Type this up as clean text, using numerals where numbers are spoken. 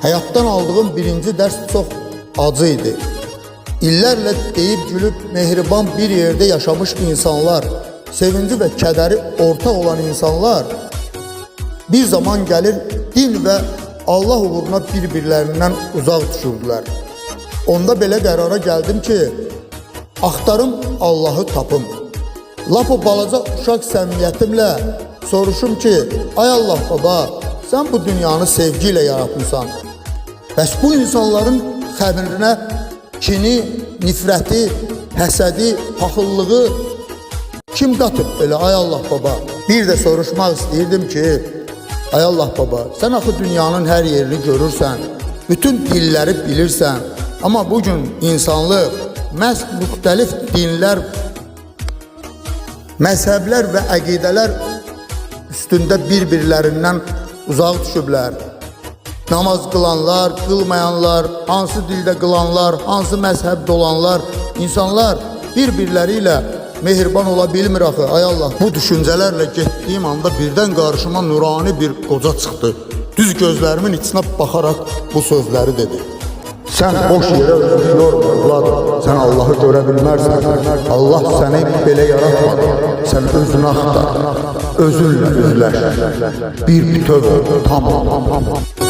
Həyatdan aldığım birinci dərs çox acı idi. İllərlə deyib gülüb mehriban bir yerdə yaşamış insanlar, sevinci və kədəri ortaq olan insanlar bir zaman gəlir din və Allah uğruna bir-birlərindən uzaq düşürdülər. Onda belə qərara gəldim ki, axtarım Allahı tapım. Lap o balaca uşaq səmimiyyətimlə soruşum ki, ay Allah baba, sən bu dünyanı sevgi ilə yaratmışsan. Bəs bu insanların xəbirinə kini, nifrəti, həsədi, paxıllığı kim qatıb belə ay Allah baba? Bir də soruşmaq istəyirdim ki, ay Allah baba, sən axı dünyanın hər yerini görürsən, bütün dilləri bilirsən, amma bugün insanlıq məhz müxtəlif dinlər, məzhəblər və əqidələr üstündə bir-birlərindən uzaq düşüblər. Namaz qılanlar, qılmayanlar, hansı dildə qılanlar, hansı məzhəbdə olanlar, insanlar bir-birləri ilə mehriban ola bilmir axı, ay Allah. Bu düşüncələrlə getdiyim anda birdən qarşıma nurani bir qoca çıxdı. Düz gözlərimin içinə baxaraq bu sözləri dedi. Sən boş yerə özünü yorma, evlad. Sən Allahı görə bilmərsən. Allah səni belə yaratmadı. Sən özünü axtar, özünlə üzləş. Bir bütöv ol, tamam.